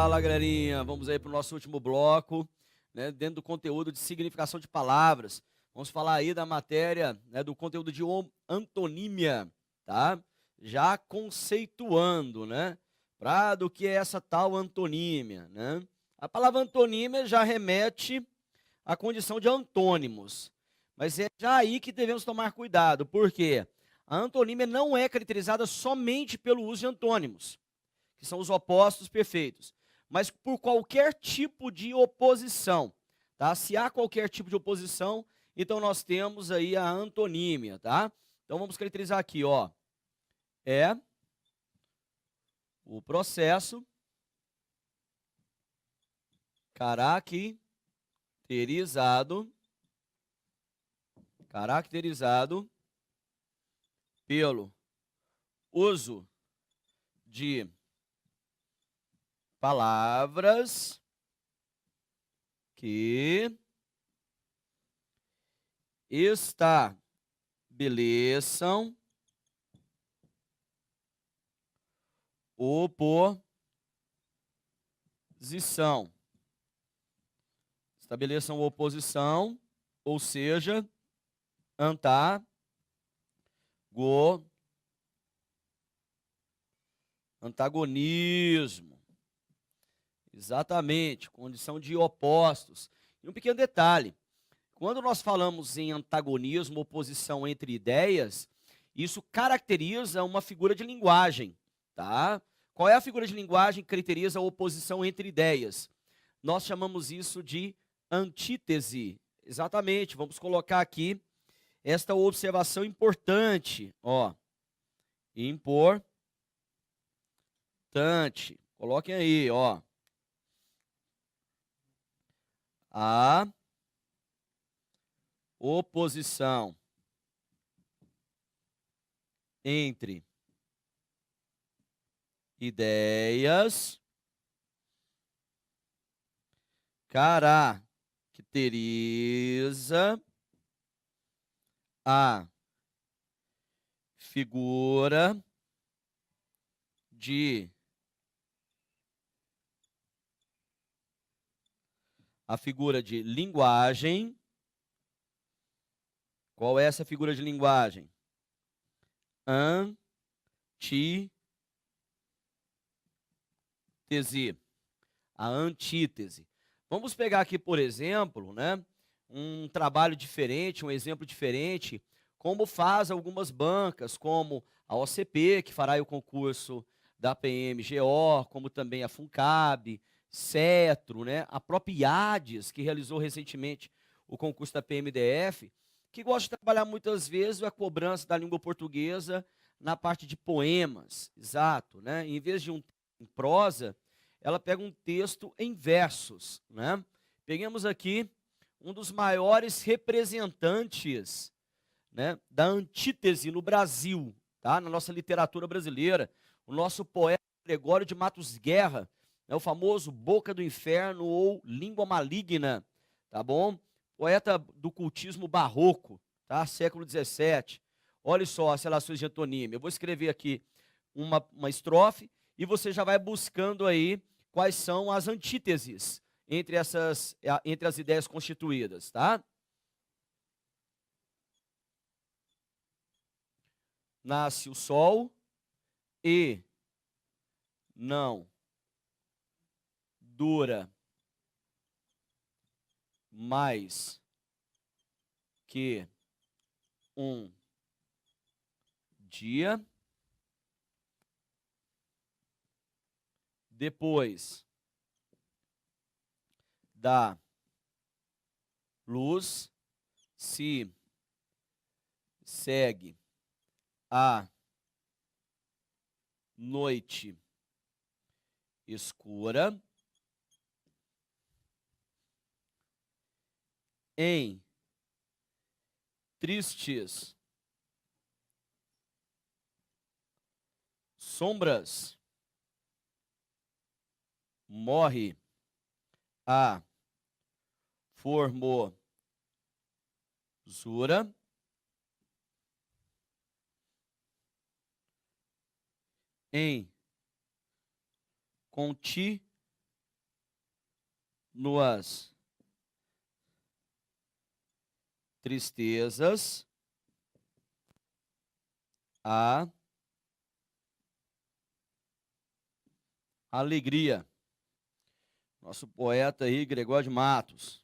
Fala, galerinha. Vamos aí para o nosso último bloco, né, dentro do conteúdo de significação de palavras. Vamos falar aí da matéria, né, do conteúdo de antonímia, tá? Já conceituando, né, para do que é essa tal antonímia, né? A palavra antonímia já remete à condição de antônimos, mas é já aí que devemos tomar cuidado, porque a antonímia não é caracterizada somente pelo uso de antônimos, que são os opostos perfeitos, mas por qualquer tipo de oposição, tá? Se há qualquer tipo de oposição, então nós temos aí a antonímia, tá? Então vamos caracterizar aqui, ó. É o processo caracterizado pelo uso de palavras que estabeleçam oposição. Estabeleçam oposição, ou seja, antagonismo. Exatamente, condição de opostos. E um pequeno detalhe, quando nós falamos em antagonismo, oposição entre ideias, isso caracteriza uma figura de linguagem, tá? Qual é a figura de linguagem que caracteriza a oposição entre ideias? Nós chamamos isso de antítese. Exatamente, vamos colocar aqui esta observação importante, ó. Importante. Coloquem aí, ó. A oposição entre ideias caracteriza a figura de linguagem. Qual é essa figura de linguagem? Antítese. A antítese. Vamos pegar aqui, por exemplo, né, um trabalho diferente, um exemplo diferente, como faz algumas bancas, como a OCP, que fará o concurso da PMGO, como também a FUNCAB, Cetro, né, a própria IADES, que realizou recentemente o concurso da PMDF, que gosta de trabalhar muitas vezes a cobrança da língua portuguesa na parte de poemas, exato, né? Em vez de um em prosa, ela pega um texto em versos, né? Peguemos aqui um dos maiores representantes, né, da antítese no Brasil, tá? Na nossa literatura brasileira, o nosso poeta Gregório de Matos Guerra, né, o famoso Boca do Inferno ou Língua Maligna, tá bom? Poeta do cultismo barroco, tá? Século XVII. Olha só as relações de antonímia. Eu vou escrever aqui uma estrofe e você já vai buscando aí quais são as antíteses entre as ideias constituídas, tá? Nasce o sol e não dura mais que um dia. Depois da luz se segue a noite escura. Em tristes sombras morre a formosura. Em contínuo nuas tristezas, a alegria. Nosso poeta aí, Gregório de Matos.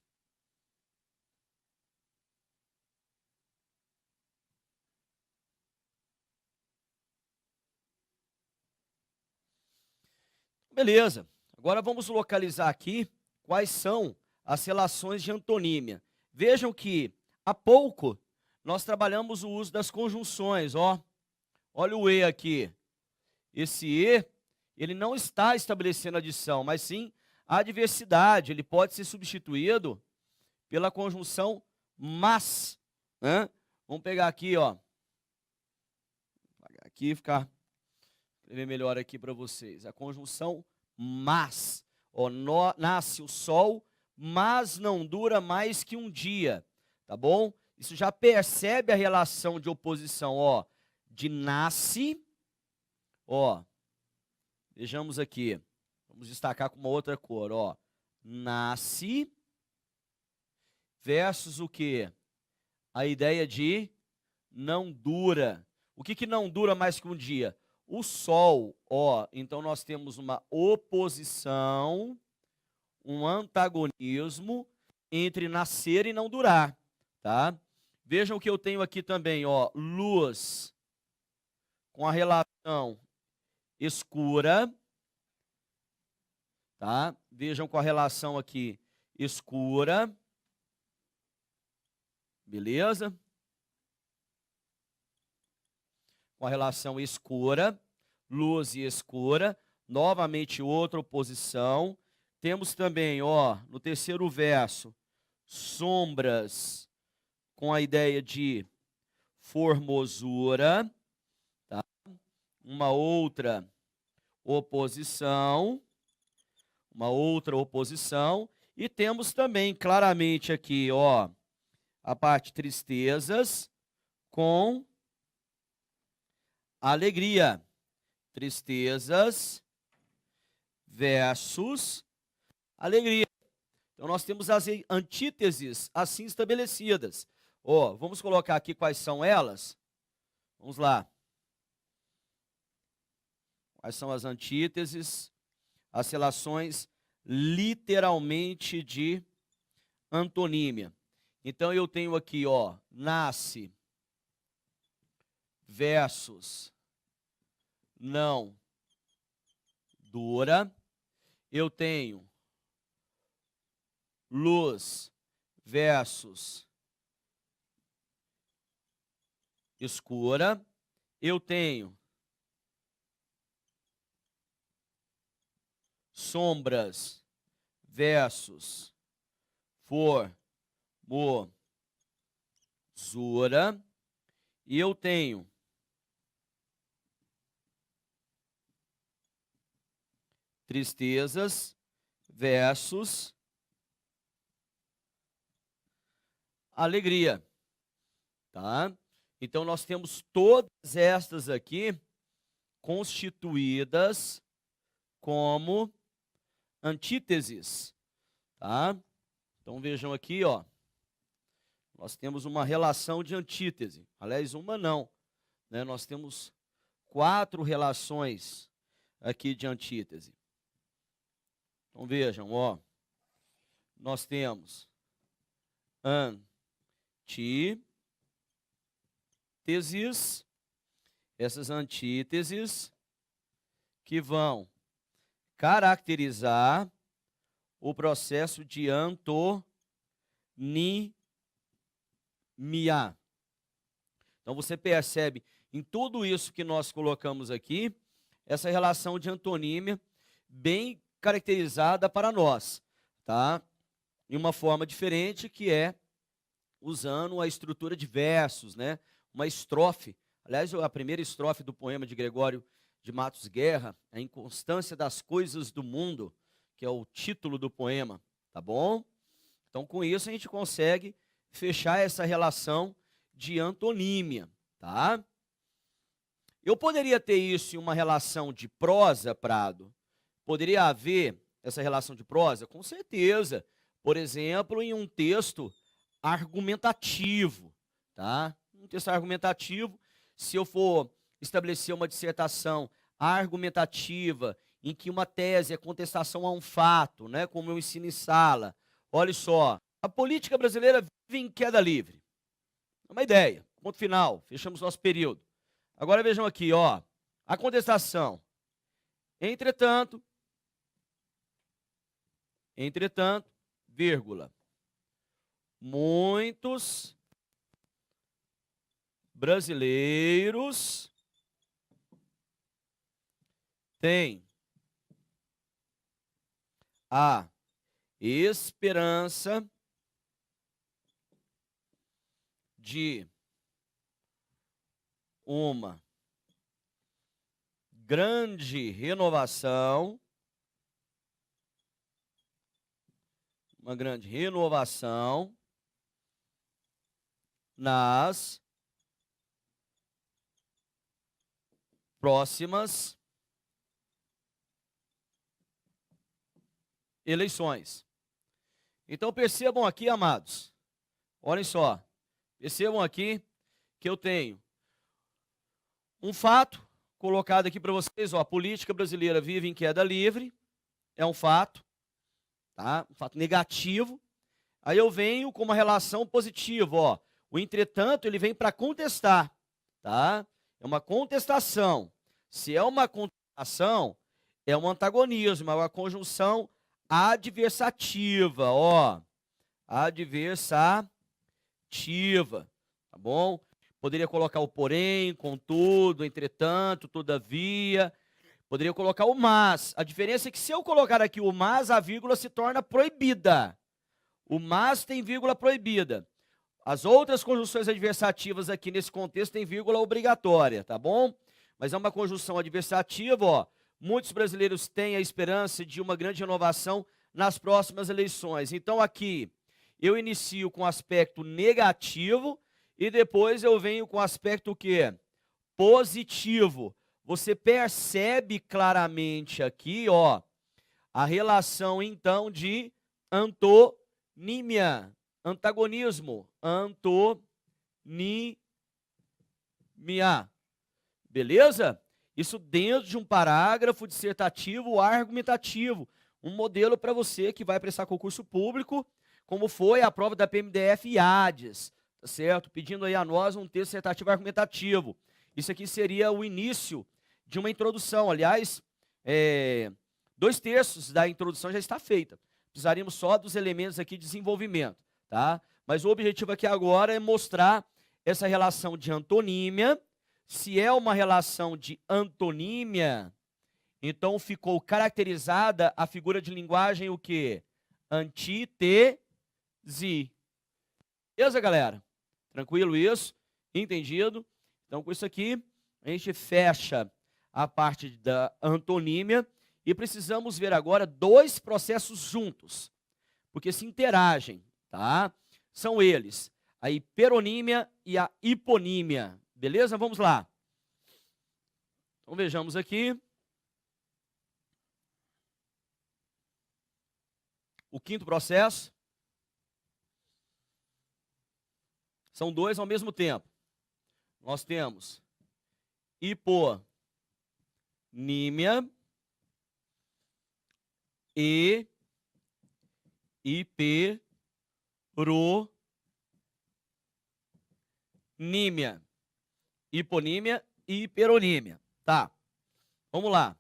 Beleza. Agora vamos localizar aqui quais são as relações de antonímia. Vejam que há pouco nós trabalhamos o uso das conjunções, ó. Olha o E aqui. Esse E, ele não está estabelecendo adição, mas sim a adversidade. Ele pode ser substituído pela conjunção mas, né? Vamos pegar aqui, ó. Aqui ficar escrever melhor aqui para vocês. A conjunção mas. Ó, nasce o sol, mas não dura mais que um dia, tá bom? Isso já percebe a relação de oposição, ó, de nasce, ó. Vejamos aqui. Vamos destacar com uma outra cor, ó. Nasce versus o quê? A ideia de não dura. O que não dura mais que um dia? O sol, ó. Então nós temos uma oposição, um antagonismo entre nascer e não durar, tá? Vejam que eu tenho aqui também, ó, luz com a relação escura, tá? Vejam com a relação aqui escura, beleza? Com a relação escura, luz e escura, novamente outra oposição. Temos também, ó, no terceiro verso, sombras com a ideia de formosura, tá? Uma outra oposição, e temos também claramente aqui, ó, a parte tristezas com alegria. Tristezas versus alegria. Então nós temos as antíteses assim estabelecidas. Ó, vamos colocar aqui quais são elas. Vamos lá. Quais são as antíteses? As relações literalmente de antonímia. Então eu tenho aqui, ó, nasce versus não dura. Eu tenho luz versus escura. Eu tenho sombras versus formosura. E eu tenho tristezas versus alegria, tá? Então nós temos todas estas aqui constituídas como antíteses, tá? Então vejam aqui, ó. Nós temos uma relação de antítese. Aliás, uma não, né? Nós temos 4 relações aqui de antítese. Então vejam, ó. Nós temos antíteses, essas antíteses que vão caracterizar o processo de antonímia. Então você percebe em tudo isso que nós colocamos aqui, essa relação de antonímia bem caracterizada para nós, tá? Em uma forma diferente, que é usando a estrutura de versos, né? Uma estrofe. Aliás, a primeira estrofe do poema de Gregório de Matos Guerra, A Inconstância das Coisas do Mundo, que é o título do poema, tá bom? Então, com isso, a gente consegue fechar essa relação de antonímia, tá? Eu poderia ter isso em uma relação de prosa, Prado? Poderia haver essa relação de prosa? Com certeza. Por exemplo, em um texto argumentativo, tá? Um texto argumentativo, se eu for estabelecer uma dissertação argumentativa em que uma tese é contestação a um fato, né, como eu ensino em sala. Olha só, a política brasileira vive em queda livre. É uma ideia. Ponto final. Fechamos nosso período. Agora vejam aqui, ó, a contestação. Entretanto, vírgula, muitos brasileiros têm a esperança de uma grande renovação, nas próximas eleições. Então percebam aqui, amados, olhem só, percebam aqui que eu tenho um fato colocado aqui para vocês, ó, a política brasileira vive em queda livre, é um fato, tá? Um fato negativo. Aí eu venho com uma relação positiva, ó. O entretanto, ele vem para contestar, tá? É uma contestação. Se é uma contestação, é um antagonismo, é uma conjunção adversativa, ó. Adversativa, tá bom? Poderia colocar o porém, contudo, entretanto, todavia. Poderia colocar o mas. A diferença é que se eu colocar aqui o mas, a vírgula se torna proibida. O mas tem vírgula proibida. As outras conjunções adversativas aqui nesse contexto têm vírgula obrigatória, tá bom? Mas é uma conjunção adversativa, ó. Muitos brasileiros têm a esperança de uma grande renovação nas próximas eleições. Então aqui eu inicio com aspecto negativo e depois eu venho com aspecto o quê? Positivo. Você percebe claramente aqui, ó, a relação então de antonímia, antagonismo, antonímia. Beleza? Isso dentro de um parágrafo dissertativo argumentativo, um modelo para você que vai prestar concurso público, como foi a prova da PMDF IADES, tá certo? Pedindo aí a nós um texto dissertativo argumentativo. Isso aqui seria o início de uma introdução. Aliás, 2/3 da introdução já está feita. Precisaríamos só dos elementos aqui de desenvolvimento, tá? Mas o objetivo aqui agora é mostrar essa relação de antonímia. Se é uma relação de antonímia, então ficou caracterizada a figura de linguagem o quê? Antítese. Beleza, galera? Tranquilo isso? Entendido? Então, com isso aqui, a gente fecha a parte da antonímia e precisamos ver agora dois processos juntos, porque se interagem, tá? São eles, a hiperonímia e a hiponímia. Beleza? Vamos lá. Então, vejamos aqui. O quinto processo. São dois ao mesmo tempo. Nós temos hiponímia e hiperonímia. Hiponímia e hiperonímia. Tá. Vamos lá.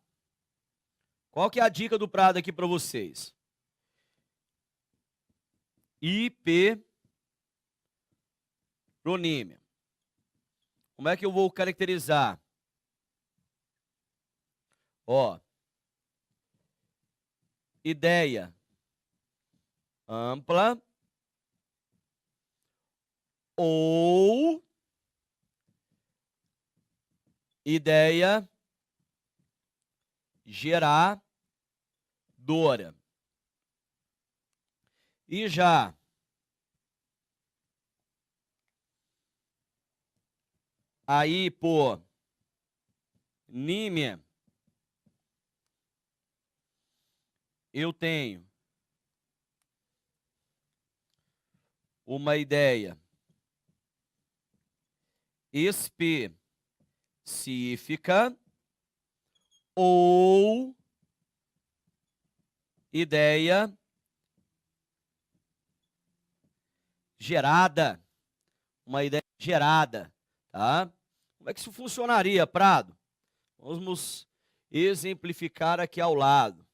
Qual que é a dica do Prado aqui para vocês? Hiperonímia. Como é que eu vou caracterizar? Ó. Ideia ampla ou ideia geradora. E já a hiponímia eu tenho uma ideia específica ou ideia gerada. Uma ideia gerada, tá? Como é que isso funcionaria, Prado? Vamos exemplificar aqui ao lado.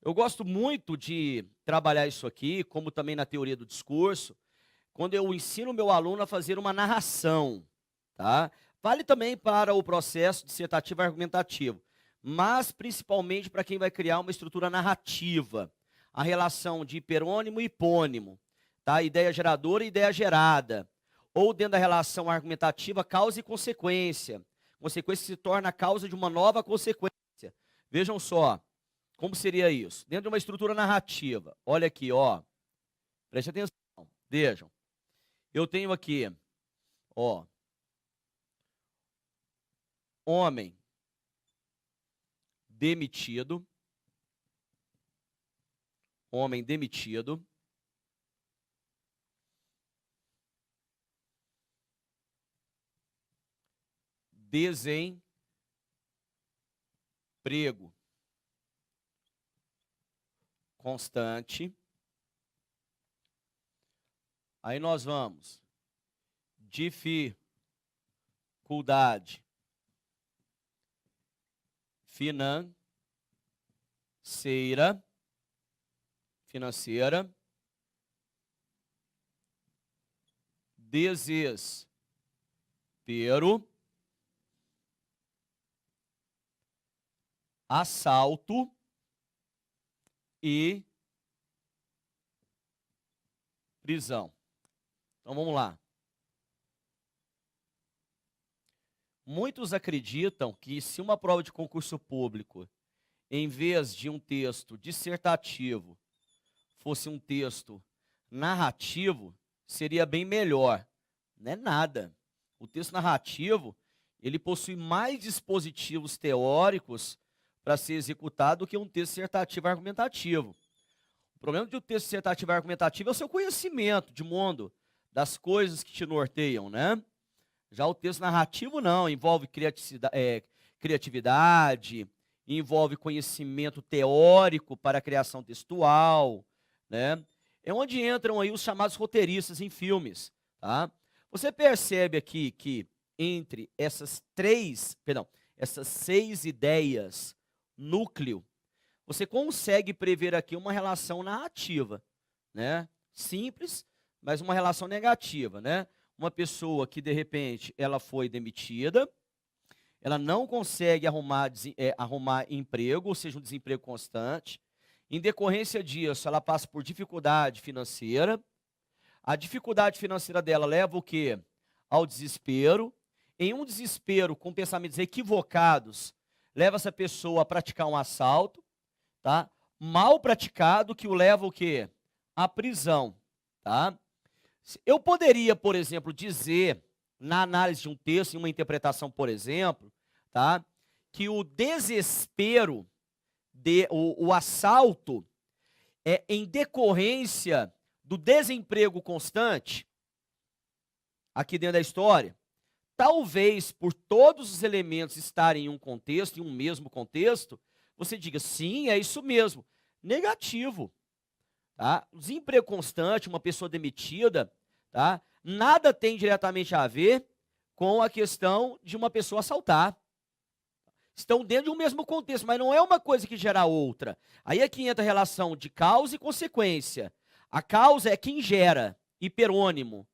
Eu gosto muito de trabalhar isso aqui, como também na teoria do discurso, quando eu ensino o meu aluno a fazer uma narração, tá? Vale também para o processo dissertativo argumentativo, mas principalmente para quem vai criar uma estrutura narrativa, a relação de hiperônimo e hipônimo, tá? Ideia geradora e ideia gerada, ou dentro da relação argumentativa, causa e consequência. Consequência se torna a causa de uma nova consequência. Vejam só, como seria isso? Dentro de uma estrutura narrativa, olha aqui, ó, preste atenção, vejam. Eu tenho aqui, ó, homem demitido, desemprego constante. Aí nós vamos, dificuldade financeira, desespero, assalto e prisão. Então vamos lá. Muitos acreditam que se uma prova de concurso público, em vez de um texto dissertativo, fosse um texto narrativo, seria bem melhor. Não é nada. O texto narrativo, ele possui mais dispositivos teóricos para ser executado do que um texto dissertativo argumentativo. O problema de um texto dissertativo argumentativo é o seu conhecimento de mundo, das coisas que te norteiam, né? Já o texto narrativo não, envolve criatividade, envolve conhecimento teórico para a criação textual, né? É onde entram aí os chamados roteiristas em filmes, tá? Você percebe aqui que entre essas seis ideias núcleo, você consegue prever aqui uma relação narrativa, né? Simples, mas uma relação negativa, né? Uma pessoa que, de repente, ela foi demitida, ela não consegue arrumar emprego, ou seja, um desemprego constante. Em decorrência disso, ela passa por dificuldade financeira. A dificuldade financeira dela leva o quê? Ao desespero. Em um desespero com pensamentos equivocados, leva essa pessoa a praticar um assalto, tá? Mal praticado, que o leva o quê? À prisão, tá? Eu poderia, por exemplo, dizer, na análise de um texto, em uma interpretação, por exemplo, tá, que o desespero, o assalto, é em decorrência do desemprego constante, aqui dentro da história. Talvez, por todos os elementos estarem em um contexto, em um mesmo contexto, você diga, sim, é isso mesmo. Negativo. Tá? O desemprego constante, uma pessoa demitida, tá? Nada tem diretamente a ver com a questão de uma pessoa assaltar. Estão dentro de um mesmo contexto, mas não é uma coisa que gera outra. Aí é que entra a relação de causa e consequência. A causa é quem gera, hiperônimo.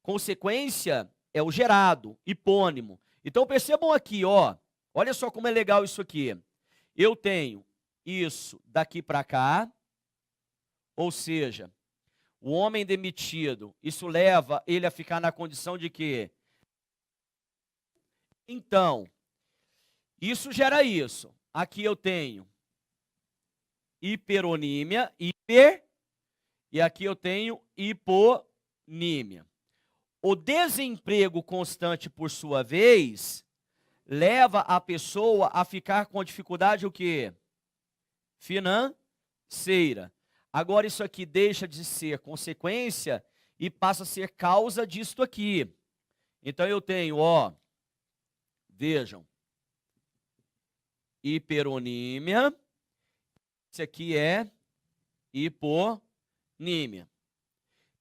Consequência é o gerado, hipônimo. Então percebam aqui, ó, olha só como é legal isso aqui. Eu tenho isso daqui para cá, ou seja, o homem demitido, isso leva ele a ficar na condição de quê? Então, isso gera isso. Aqui eu tenho hiperonímia, e aqui eu tenho hiponímia. O desemprego constante, por sua vez, leva a pessoa a ficar com dificuldade o quê? financeira. Agora isso aqui deixa de ser consequência e passa a ser causa disto aqui. Então eu tenho, ó, vejam, hiperonímia, esse aqui é hiponímia.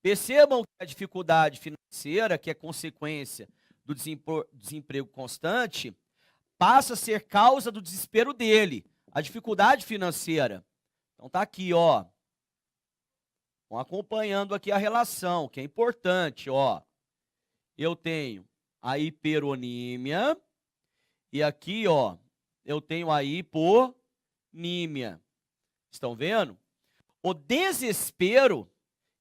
Percebam que a dificuldade financeira, que é consequência do desemprego constante, passa a ser causa do desespero dele, a dificuldade financeira. Então tá aqui, ó. Vão acompanhando aqui a relação, que é importante, ó. Eu tenho a hiperonímia e aqui, ó, eu tenho a hiponímia. Estão vendo? O desespero,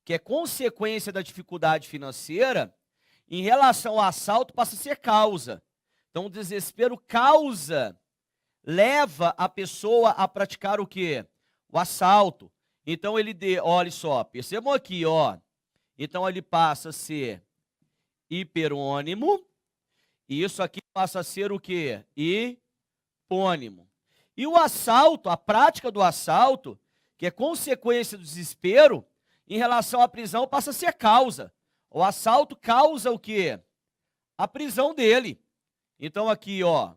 que é consequência da dificuldade financeira, em relação ao assalto passa a ser causa. Então o desespero causa, leva a pessoa a praticar o quê? O assalto. Então olha só, percebam aqui, ó. Então ele passa a ser hiperônimo, e isso aqui passa a ser o quê? Hipônimo. E o assalto, a prática do assalto, que é consequência do desespero, em relação à prisão, passa a ser causa. O assalto causa o quê? A prisão dele. Então aqui, ó,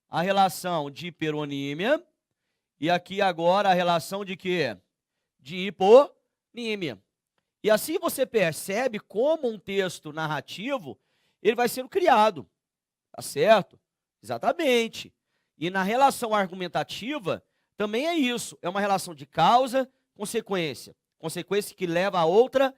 a relação de hiperonímia, e aqui agora a relação de quê? De hiponímia. E assim você percebe como um texto narrativo, ele vai sendo criado, tá certo? Exatamente. E na relação argumentativa, também é isso, é uma relação de causa, consequência. Consequência que leva a outra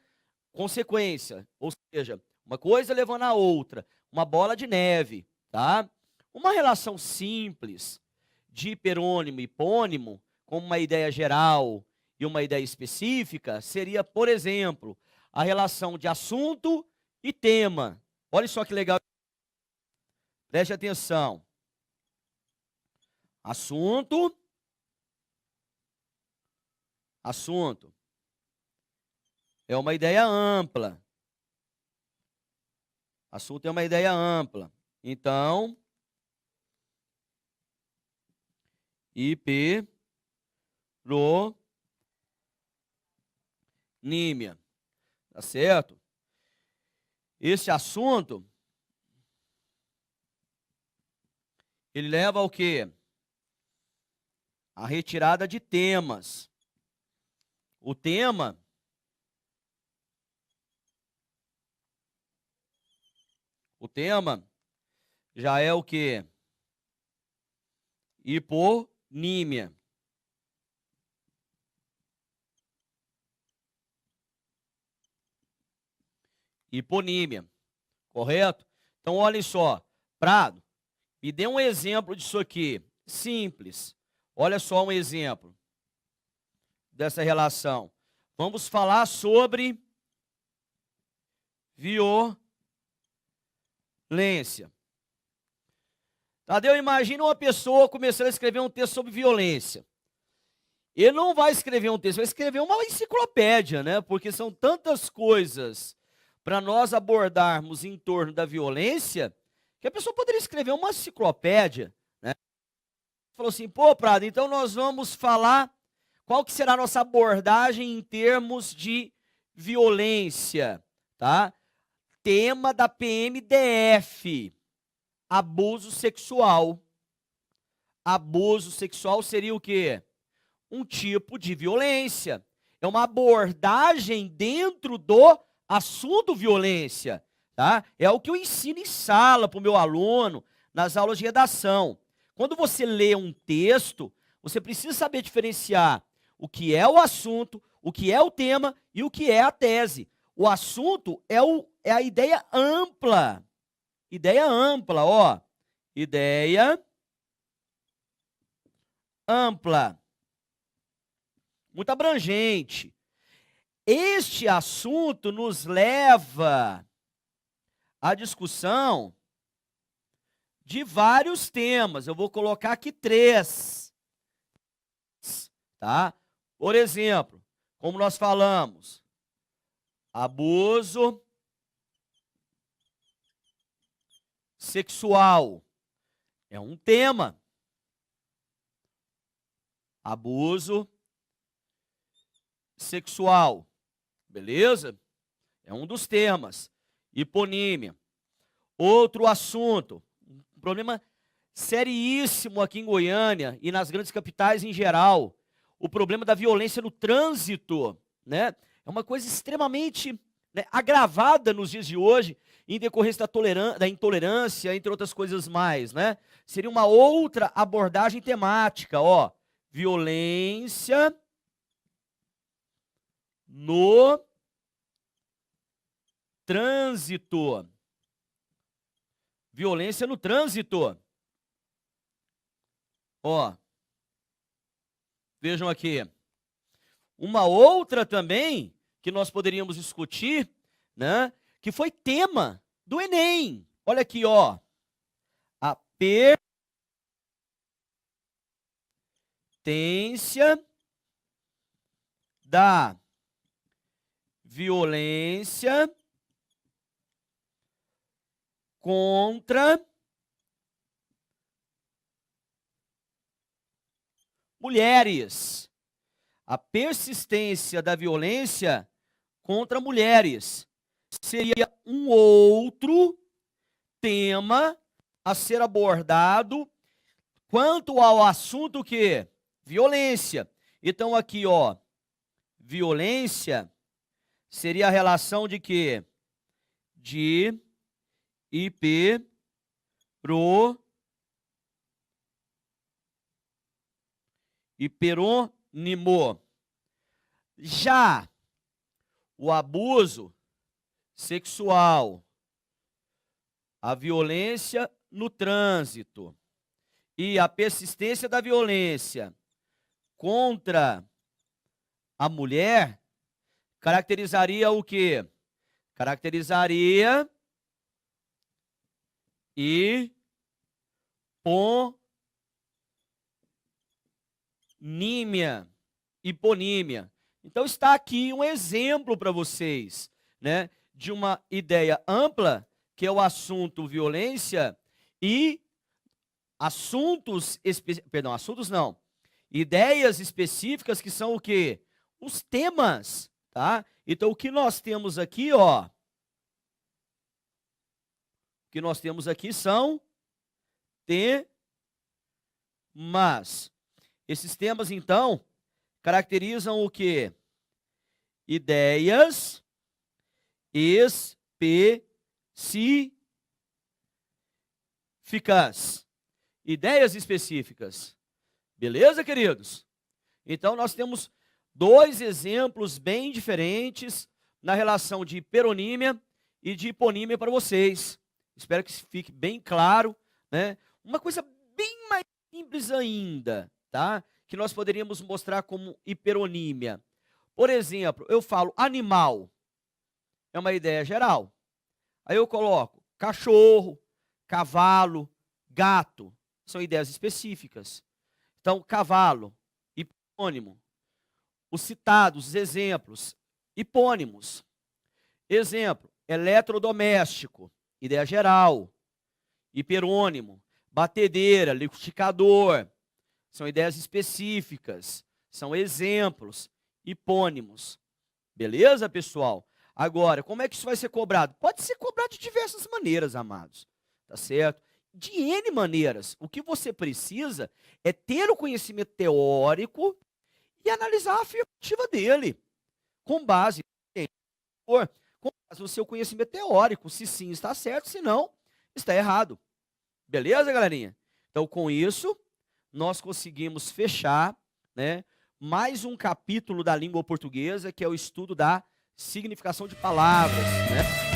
consequência, ou seja, uma coisa levando a outra, uma bola de neve, tá? Uma relação simples de hiperônimo e hipônimo, como uma ideia geral e uma ideia específica, seria, por exemplo, a relação de assunto e tema. Olha só que legal. Preste atenção. Assunto. É uma ideia ampla. Assunto é uma ideia ampla. Então, hiperonímia. Tá certo? Esse assunto, ele leva ao quê? A retirada de temas. O tema já é o quê? Hiponímia. Hiponímia, correto? Então, olhem só, Prado, me dê um exemplo disso aqui, simples. Olha só um exemplo dessa relação. Vamos falar sobre violência. Tadeu, imagina uma pessoa começando a escrever um texto sobre violência. Ele não vai escrever um texto, vai escrever uma enciclopédia, né? Porque são tantas coisas para nós abordarmos em torno da violência, que a pessoa poderia escrever uma enciclopédia, né? Falou assim, pô, Prado, então nós vamos falar qual que será a nossa abordagem em termos de violência, tá? Tema da PMDF, abuso sexual. Abuso sexual seria o quê? Um tipo de violência. É uma abordagem dentro do assunto violência, tá? É o que eu ensino em sala para o meu aluno, nas aulas de redação. Quando você lê um texto, você precisa saber diferenciar o que é o assunto, o que é o tema e o que é a tese. O assunto é a ideia ampla. Ideia ampla, ó. Ideia ampla. Muito abrangente. Este assunto nos leva à discussão de vários temas. Eu vou colocar aqui 3. Tá? Por exemplo, como nós falamos, abuso sexual é um tema. Abuso sexual. Beleza? É um dos temas. Hiponímia. Outro assunto, um problema seríssimo aqui em Goiânia e nas grandes capitais em geral, o problema da violência no trânsito, né? É uma coisa extremamente, né, agravada nos dias de hoje, em decorrência da intolerância, entre outras coisas mais, né? Seria uma outra abordagem temática, ó, violência no trânsito. Violência no trânsito. Ó, vejam aqui. Uma outra também que nós poderíamos discutir, né, que foi tema do Enem. Olha aqui, ó. A persistência da violência contra mulheres. A persistência da violência contra mulheres seria um outro tema a ser abordado quanto ao assunto que violência. Então aqui, ó, violência seria a relação de quê? De hiperônimo. Já o abuso sexual, a violência no trânsito e a persistência da violência contra a mulher caracterizaria o quê? Caracterizaria hiponímia. Então está aqui um exemplo para vocês, né, de uma ideia ampla, que é o assunto violência e ideias específicas que são o quê? Os temas, tá? Então o que nós temos aqui, ó, o que nós temos aqui são temas. Esses temas, então, caracterizam o quê? Ideias específicas. Ideias específicas. Beleza, queridos? Então, nós temos dois exemplos bem diferentes na relação de hiperonímia e de hiponímia para vocês. Espero que fique bem claro, né? Uma coisa bem mais simples ainda, tá? Que nós poderíamos mostrar como hiperonímia. Por exemplo, eu falo animal, é uma ideia geral. Aí eu coloco cachorro, cavalo, gato, são ideias específicas. Então, cavalo, hipônimo. Os citados, os exemplos, hipônimos. Exemplo, eletrodoméstico, ideia geral. Hiperônimo, batedeira, liquidificador. São ideias específicas, são exemplos, hipônimos. Beleza, pessoal? Agora, como é que isso vai ser cobrado? Pode ser cobrado de diversas maneiras, amados. Tá certo? De N maneiras. O que você precisa é ter o conhecimento teórico e analisar a afirmativa dele. Com base no seu conhecimento teórico. Se sim, está certo, se não, está errado. Beleza, galerinha? Então, com isso, nós conseguimos fechar, né, mais um capítulo da língua portuguesa, que é o estudo da significação de palavras, né?